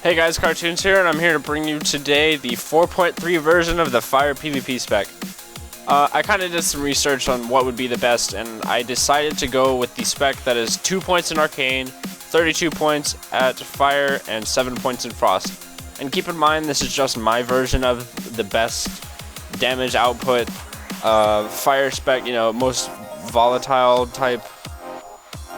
Hey guys, Cartoonz here, and I'm here to bring you today the 4.3 version of the Fire PvP spec. I kind of did some research on what would be the best, and I decided to go with the spec that is 2 points in Arcane, 32 points at Fire, and 7 points in Frost. And keep in mind, this is just my version of the best damage output Fire spec, you know, most volatile type,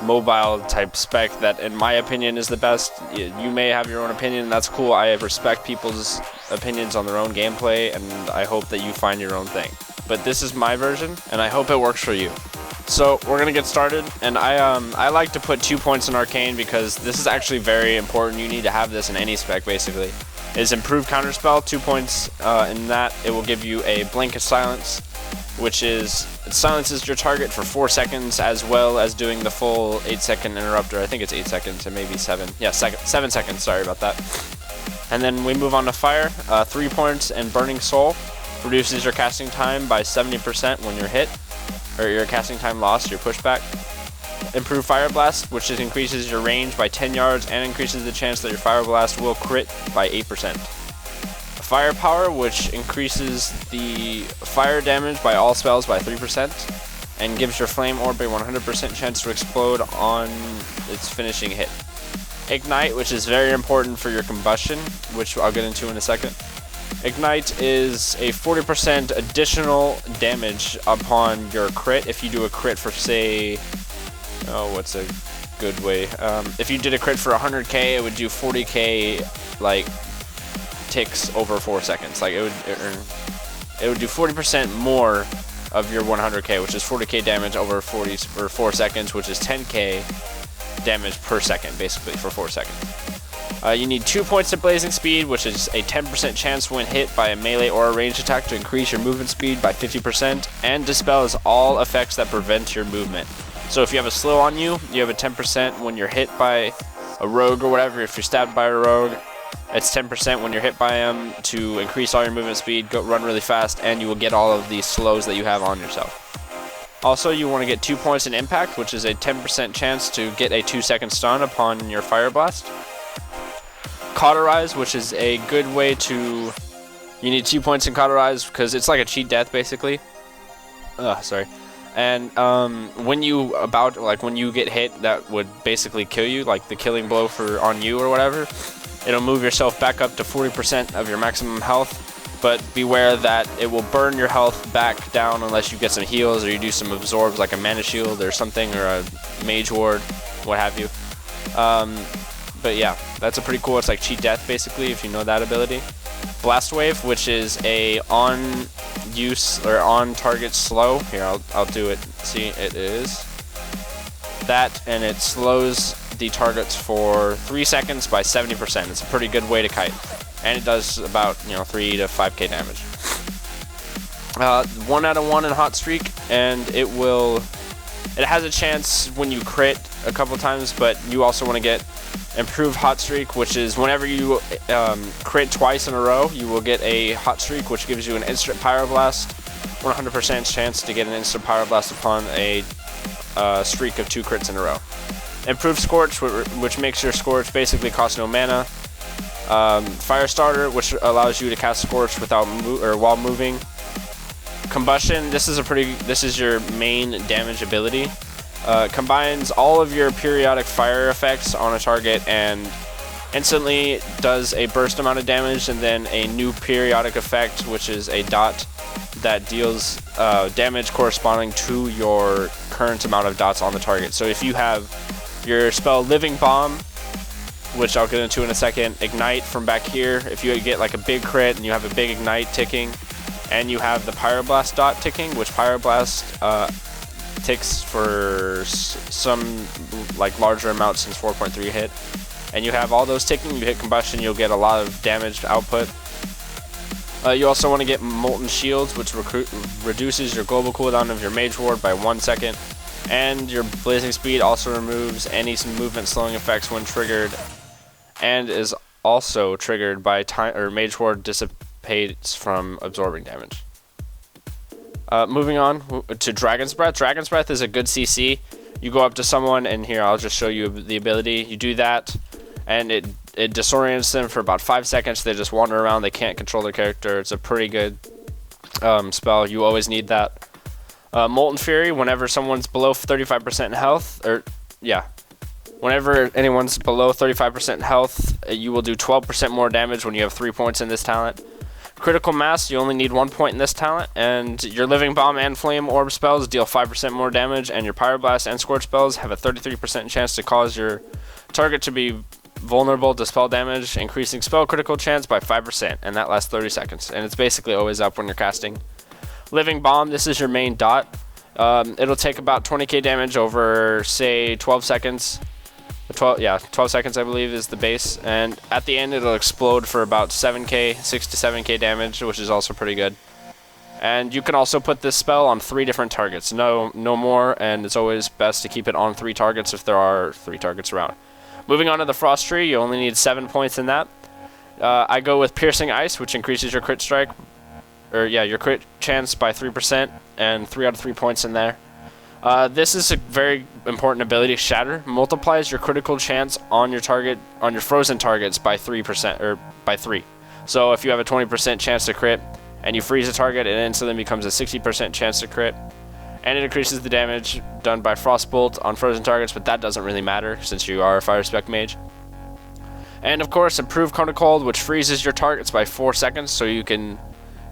mobile type spec that in my opinion is the best. You may have your own opinion, and that's cool. I respect people's opinions on their own gameplay, and I hope that you find your own thing. But this is my version, and I hope it works for you. So we're gonna get started, and I like to put 2 points in Arcane because this is actually very important. You need to have this in any spec basically. Is improved counterspell, 2 points in that. It will give you a Blink of Silence, which is, it silences your target for 4 seconds, as well as doing the full 8-second interrupter. I think it's 8 seconds and maybe 7. Yeah, 7 seconds, sorry about that. And then we move on to Fire. 3 points in Burning Soul. Reduces your casting time by 70% when you're hit, or your casting time lost, your pushback. Improved Fire Blast, which increases your range by 10 yards and increases the chance that your Fire Blast will crit by 8%. Firepower, which increases the fire damage by all spells by 3% and gives your Flame Orb a 100% chance to explode on its finishing hit. Ignite, which is very important for your combustion, which I'll get into in a second. Ignite is a 40% additional damage upon your crit if you do a crit for, say, what's a good way? If you did a crit for 100k, it would do 40k, like, ticks over 4 seconds. Like, it would do 40% more of your 100k, which is 40k damage over 4 seconds, which is 10k damage per second, basically, for 4 seconds. You need 2 points of Blazing Speed, which is a 10% chance when hit by a melee or a ranged attack to increase your movement speed by 50%, and dispels all effects that prevent your movement. So if you have a slow on you, you have a 10% when you're hit by a rogue or whatever. If you're stabbed by a rogue, it's 10% when you're hit by them to increase all your movement speed, run really fast, and you will get all of these slows that you have on yourself. Also, you want to get 2 points in Impact, which is a 10% chance to get a 2-second stun upon your Fire Blast. Cauterize, which is a good way to... You need 2 points in Cauterize because it's like a cheat death, basically. Sorry. And when you get hit, that would basically kill you, like the killing blow on you or whatever. It'll move yourself back up to 40% of your maximum health, but beware that it will burn your health back down unless you get some heals or you do some absorbs like a mana shield or something, or a mage ward, what have you. But yeah, that's a pretty cool, it's like cheat death basically if you know that ability. Blast Wave, which is a on target slow. Here, I'll do it. See, it is that, and it slows the targets for 3 seconds by 70%. It's a pretty good way to kite, and it does about 3 to 5k damage. 1 out of 1 in Hot Streak, and it has a chance when you crit a couple times, but you also want to get Improved Hot Streak, which is whenever you crit twice in a row, you will get a Hot Streak, which gives you an instant Pyroblast, 100% chance to get an instant Pyroblast upon a streak of 2 crits in a row. Improved Scorch, which makes your Scorch basically cost no mana. Fire Starter, which allows you to cast Scorch while moving. Combustion, this is your main damage ability. Combines all of your periodic fire effects on a target and instantly does a burst amount of damage, and then a new periodic effect, which is a dot that deals damage corresponding to your current amount of dots on the target. So if you have your spell Living Bomb, which I'll get into in a second, Ignite from back here, if you get like a big crit and you have a big Ignite ticking, and you have the Pyroblast dot ticking, which Pyroblast ticks for some like larger amount since 4.3 hit, and you have all those ticking, you hit Combustion, you'll get a lot of damage output. You also want to get Molten Shields, which reduces your global cooldown of your Mage Ward by 1 second, and your Blazing Speed also removes any movement slowing effects when triggered, and is also triggered by Mage Ward dissipates from absorbing damage. Moving on to Dragon's Breath. Dragon's Breath is a good CC. You go up to someone, and here I'll just show you the ability. You do that, and it disorients them for about 5 seconds. They just wander around, they can't control their character. It's a pretty good spell. You always need that. Molten Fury, whenever someone's below 35% health, whenever anyone's below 35% health, you will do 12% more damage when you have 3 points in this talent. Critical Mass, you only need 1 point in this talent, and your Living Bomb and Flame Orb spells deal 5% more damage, and your Pyroblast and Scorch spells have a 33% chance to cause your target to be vulnerable to spell damage, increasing spell critical chance by 5%, and that lasts 30 seconds, and it's basically always up when you're casting. Living Bomb, this is your main dot. It'll take about 20k damage over, say, 12 seconds. 12 seconds I believe is the base, and at the end it'll explode for about 6 to 7k damage, which is also pretty good. And you can also put this spell on 3 different targets, no more, and it's always best to keep it on 3 targets if there are 3 targets around. Moving on to the Frost Tree, you only need 7 points in that. I go with Piercing Ice, which increases your crit strike, your crit chance by 3%, and 3 out of 3 points in there. This is a very important ability. Shatter multiplies your critical chance on your frozen targets by 3%, or by 3. So if you have a 20% chance to crit and you freeze a target, it instantly becomes a 60% chance to crit. And it increases the damage done by Frostbolt on frozen targets, but that doesn't really matter since you are a Fire Spec mage. And of course, Improved Cone of Cold, which freezes your targets by 4 seconds, so you can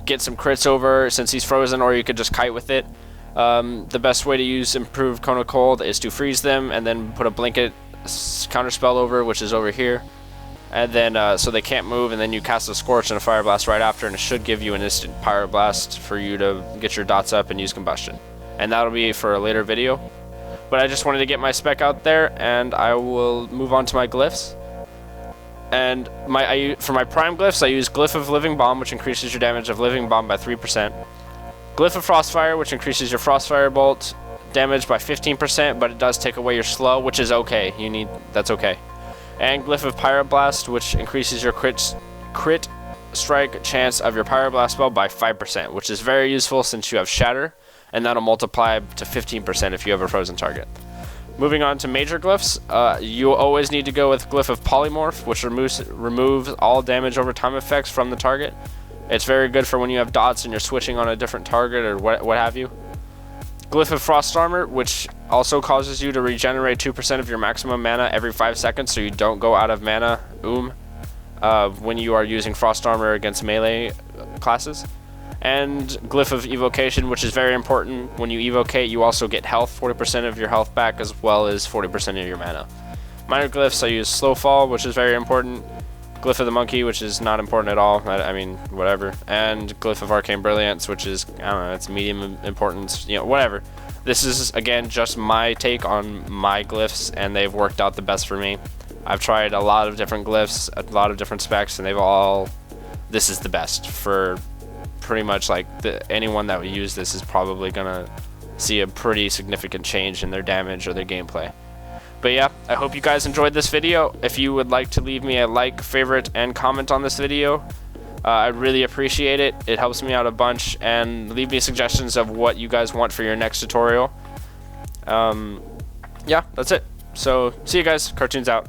get some crits over since he's frozen, or you could just kite with it. The best way to use Improved Cone of Cold is to freeze them and then put a blanket counterspell over, which is over here, and then so they can't move, and then you cast a Scorch and a Fire Blast right after, and it should give you an instant Pyroblast for you to get your dots up and use Combustion. And that'll be for a later video. But I just wanted to get my spec out there, and I will move on to my glyphs. And for my prime glyphs, I use Glyph of Living Bomb, which increases your damage of Living Bomb by 3%. Glyph of Frostfire, which increases your Frostfire Bolt damage by 15%, but it does take away your slow, which is okay. That's okay. And Glyph of Pyroblast, which increases your crit strike chance of your Pyroblast spell by 5%, which is very useful since you have Shatter, and that'll multiply to 15% if you have a frozen target. Moving on to major glyphs, you always need to go with Glyph of Polymorph, which removes all damage over time effects from the target. It's very good for when you have dots and you're switching on a different target or what have you. Glyph of Frost Armor, which also causes you to regenerate 2% of your maximum mana every 5 seconds, so you don't go out of mana when you are using Frost Armor against melee classes. And Glyph of Evocation, which is very important. When you evocate, you also get health, 40% of your health back, as well as 40% of your mana. Minor glyphs, I use Slow Fall, which is very important. Glyph of the Monkey, which is not important at all. I mean, whatever. And Glyph of Arcane Brilliance, which is, I don't know, it's medium importance, whatever. This is, again, just my take on my glyphs, and they've worked out the best for me. I've tried a lot of different glyphs, a lot of different specs, and this is the best for pretty much anyone that would use this is probably gonna see a pretty significant change in their damage or their gameplay. But yeah, I hope you guys enjoyed this video. If you would like to leave me a like, favorite, and comment on this video, I'd really appreciate it. It helps me out a bunch, and leave me suggestions of what you guys want for your next tutorial. Yeah, that's it. So see you guys. Cartoonz out.